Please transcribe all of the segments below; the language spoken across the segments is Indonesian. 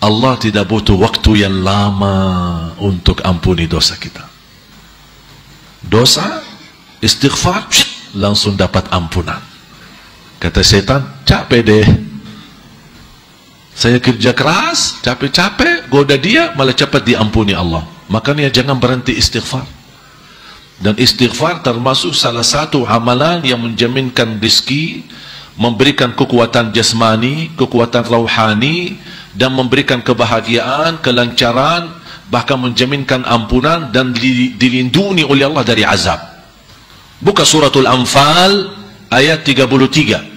Allah tidak butuh waktu yang lama untuk ampuni dosa kita. Dosa, istighfar, langsung dapat ampunan. Kata setan, capek deh, saya kerja keras, capek-capek, goda dia, malah cepat diampuni Allah. Makanya jangan berhenti istighfar. Dan istighfar termasuk salah satu amalan yang menjaminkan rezeki, memberikan kekuatan jasmani, kekuatan rohani, dan memberikan kebahagiaan, kelancaran, bahkan menjaminkan ampunan dan dilindungi oleh Allah dari azab. Buka suratul Anfal ayat 33.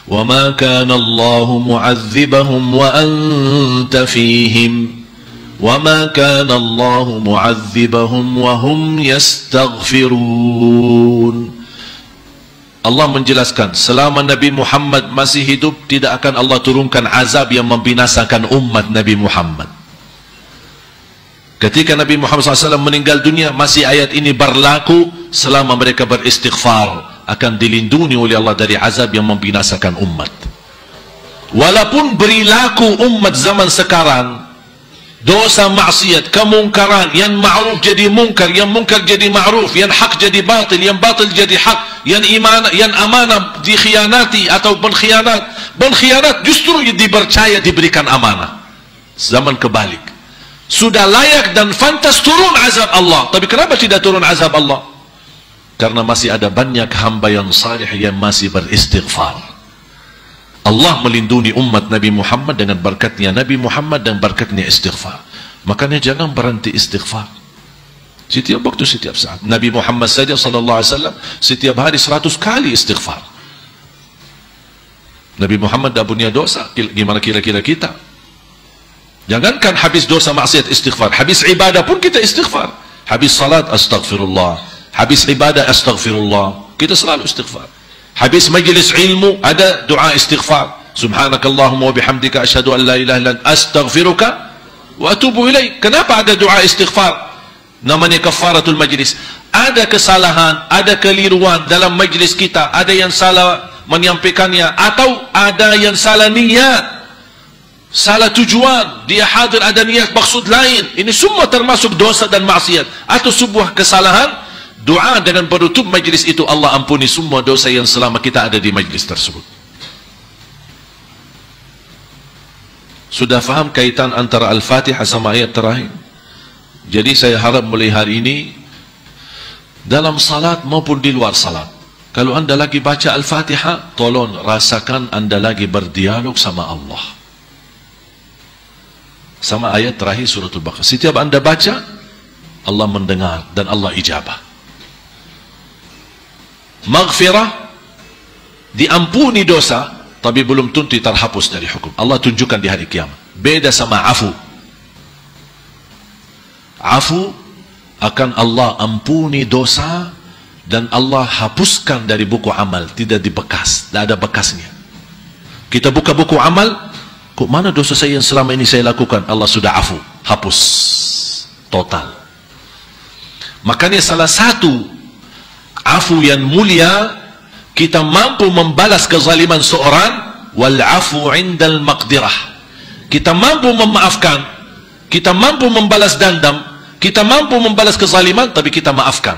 وَمَا كَانَ اللَّهُ مُعَذِّبَهُمْ وَأَنْتَ فِيهِمْ وَمَا كَانَ اللَّهُ مُعَذِّبَهُمْ وَهُمْ يَسْتَغْفِرُونَ. Allah menjelaskan, selama Nabi Muhammad masih hidup, tidak akan Allah turunkan azab yang membinasakan umat Nabi Muhammad. Ketika Nabi Muhammad SAW meninggal dunia, masih ayat ini berlaku selama mereka beristighfar, akan dilindungi oleh Allah dari azab yang membinasakan umat. Walaupun berlaku umat zaman sekarang, dosa maksiat, kemungkaran, yang ma'ruf jadi mungkar, yang mungkar jadi ma'ruf, yang hak jadi batil, yang batil jadi hak, yang amanah dikhianati atau berkhianat justru dipercaya diberikan amanah. Zaman kebalik. Sudah layak dan fantas turun azab Allah. Tapi kenapa tidak turun azab Allah? Karena masih ada banyak hamba yang salih yang masih beristighfar. Allah melindungi umat Nabi Muhammad dengan berkatnya Nabi Muhammad dan berkatnya istighfar. Makanya jangan berhenti istighfar. Setiap waktu, setiap saat. Nabi Muhammad saja sallallahu alaihi wasallam setiap hari 100 kali istighfar. Nabi Muhammad dah punya dosa, gimana kira-kira kita? Jangankan habis dosa maksiat istighfar, habis ibadah pun kita istighfar. Habis salat astaghfirullah, habis ibadah astaghfirullah, kita selalu istighfar. Habis majlis ilmu ada doa istighfar, subhanakallahumma wa bihamdika asyhadu an la ilaha illa anta astaghfiruka wa atubu ilaik. Kenapa ada doa istighfar? Namanya kafaratul majlis. Ada kesalahan, ada keliruan dalam majlis kita, ada yang salah menyampaikannya, atau ada yang salah niat, salah tujuan, dia hadir ada niat maksud lain. Ini semua termasuk dosa dan maksiat atau sebuah kesalahan. Doa dengan penutup majlis itu, Allah ampuni semua dosa yang selama kita ada di majlis tersebut. Sudah faham kaitan antara Al-Fatihah sama ayat terakhir? Jadi saya harap mulai hari ini, dalam salat maupun di luar salat, kalau anda lagi baca Al-Fatihah, tolong rasakan anda lagi berdialog sama Allah. Sama ayat terakhir suratul Baqarah. Setiap anda baca, Allah mendengar dan Allah ijabah. Maghfirah, diampuni dosa, tapi belum tentu terhapus dari hukum. Allah tunjukkan di hari kiamat. Beda sama afu. Afu akan Allah ampuni dosa dan Allah hapuskan dari buku amal, tidak dibekas, tidak ada bekasnya. Kita buka buku amal, kok mana dosa saya yang selama ini saya lakukan? Allah sudah afu, hapus total. Makanya salah satu afu yang mulia, kita mampu membalas kezaliman seorang, wal afu indal maqdirah. Kita mampu memaafkan, kita mampu membalas dendam, kita mampu membalas kezaliman, tapi kita maafkan.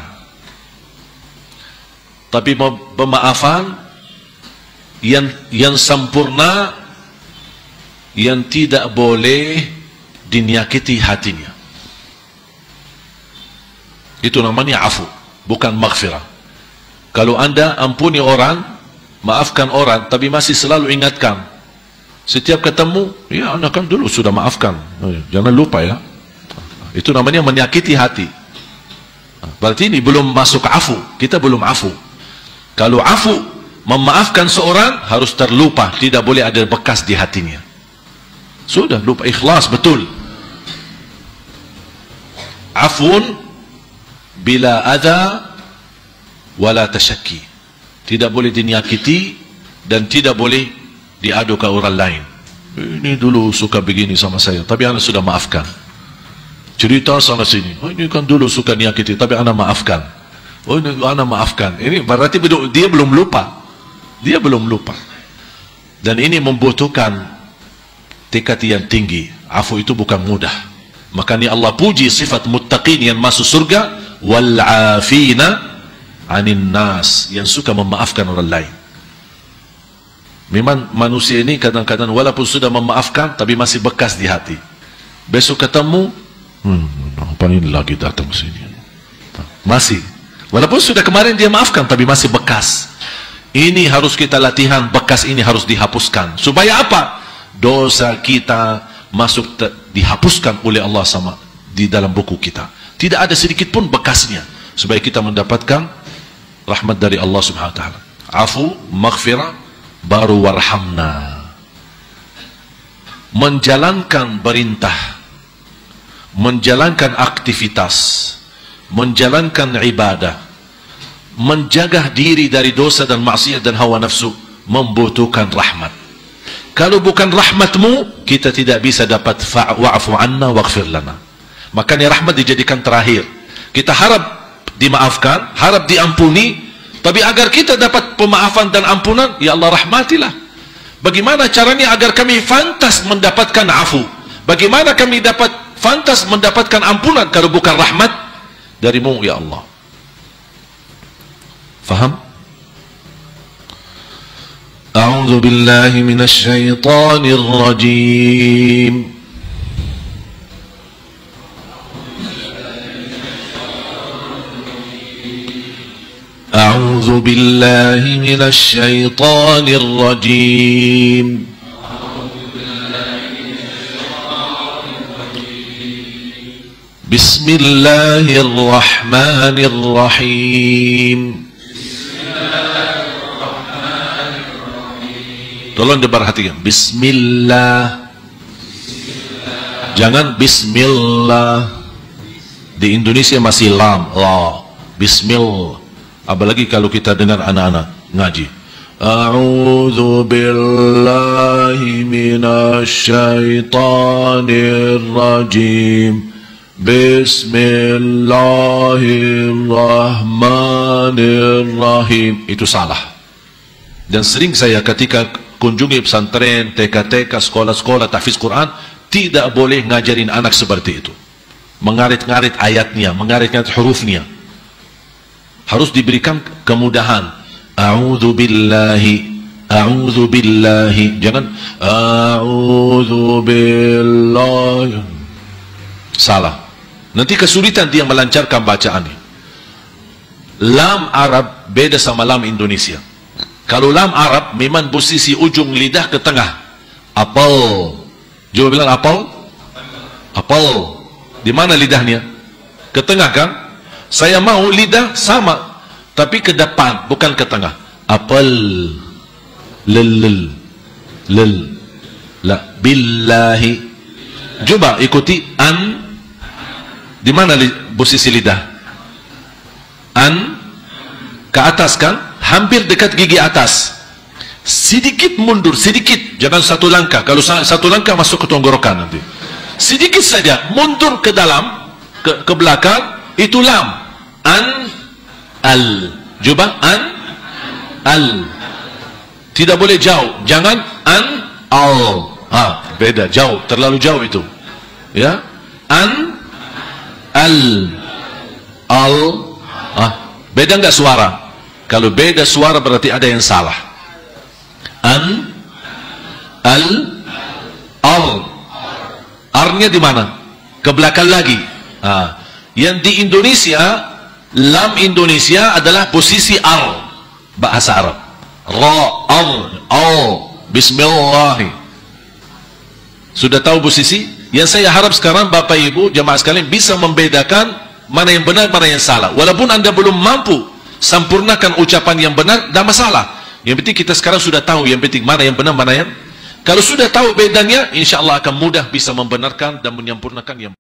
Tapi pemaafan yang sempurna, yang tidak boleh dinyakiti hatinya, itu namanya afu, bukan maghfirah. Kalau anda ampuni orang, maafkan orang, tapi masih selalu ingatkan, setiap ketemu, ya anda kan dulu sudah maafkan, jangan lupa ya, itu namanya menyakiti hati. Berarti ini belum masuk afu, kita belum afu. Kalau afu, memaafkan seorang harus terlupa, tidak boleh ada bekas di hatinya. Sudah lupa, ikhlas betul. Afun bila ada wala tasyakki, tidak boleh dinyakiti dan tidak boleh diadu ke orang lain. Ini dulu suka begini sama saya, tapi anda sudah maafkan. Cerita sana sini, oh ini kan dulu suka nyakiti, tapi anda maafkan. Oh ini anda maafkan. Ini berarti dia belum lupa, dia belum lupa. Dan ini membutuhkan tekad yang tinggi. Afu itu bukan mudah. Makanya Allah puji sifat muttaqin yang masuk surga, wal afina 'anil nas, yang suka memaafkan orang lain. Memang manusia ini kadang-kadang walaupun sudah memaafkan tapi masih bekas di hati. Besok ketemu, ngapain lagi datang sini? Masih. Walaupun sudah kemarin dia maafkan tapi masih bekas. Ini harus kita latihan, bekas ini harus dihapuskan. Supaya apa? Dosa kita masuk dihapuskan oleh Allah sama di dalam buku kita. Tidak ada sedikit pun bekasnya, supaya kita mendapatkan rahmat dari Allah Subhanahu wa taala. Afu, maghfirah, baru warhamna. Menjalankan perintah, menjalankan aktivitas, menjalankan ibadah, menjaga diri dari dosa dan maksiat dan hawa nafsu membutuhkan rahmat. Kalau bukan rahmatmu, kita tidak bisa dapat wa'fu anna waghfir lana. Makanya rahmat dijadikan terakhir. Kita harap dimaafkan, harap diampuni, tapi agar kita dapat pemaafan dan ampunan, ya Allah rahmatilah. Bagaimana caranya agar kami fantas mendapatkan afu? Bagaimana kami dapat fantas mendapatkan ampunan kalau bukan rahmat darimu ya Allah? Faham? A'udzu billahi minasy syaithanir rajim. A'udzu billahi minasy syaithanir rajim. Bismillahirrahmanirrahim. Tolong diperhatikan. Bismillah. Jangan bismillah. Di Indonesia masih lam, la. Bismillah. Apalagi kalau kita dengar anak-anak ngaji. A'udzu billahi minasy syaithanir rajim. Bismillahirrahmanirrahim. Itu salah. Dan sering saya ketika kunjungi pesantren, TK-TK, sekolah-sekolah tahfiz Quran, tidak boleh ngajarin anak seperti itu. Mengarit-ngarit ayatnya, mengarit-ngarit hurufnya. Harus diberikan kemudahan. A'udzu billahi. Jangan a'udzu billahi. Salah. Nanti kesulitan dia melancarkan bacaannya. Lam Arab beda sama lam Indonesia. Kalau lam Arab memang posisi ujung lidah ke tengah. Apel. Coba bilang apel. Apel. Di mana lidahnya? Ke tengah kan? Saya mau lidah sama, tapi ke depan, bukan ke tengah. Apel. Lel. La. Billahi. Coba ikuti an. Di mana posisi lidah? An. Ke atas kan? Hampir dekat gigi atas. Sedikit mundur, sedikit. Jangan satu langkah. Kalau satu langkah masuk ke tenggorokan nanti. Sedikit saja mundur ke dalam, ke belakang, itu lam. An, al. Coba an, al. Tidak boleh jauh. Jangan an, al. Beda, jauh, terlalu jauh itu. Ya. An, al. Al. Beda enggak suara? Kalau beda suara berarti ada yang salah. An, al, al. R-nya di mana? Ke belakang lagi. Yang di Indonesia, lam Indonesia adalah posisi R, bahasa Arab. Ra, al, al. Bismillah. Sudah tahu posisi? Yang saya harap sekarang Bapak Ibu jemaah sekalian bisa membedakan mana yang benar, mana yang salah. Walaupun Anda belum mampu sempurnakan ucapan yang benar, tidak masalah. Yang penting kita sekarang sudah tahu yang penting mana yang benar, mana yang. Kalau sudah tahu bedanya, insya Allah akan mudah bisa membenarkan dan menyempurnakan yang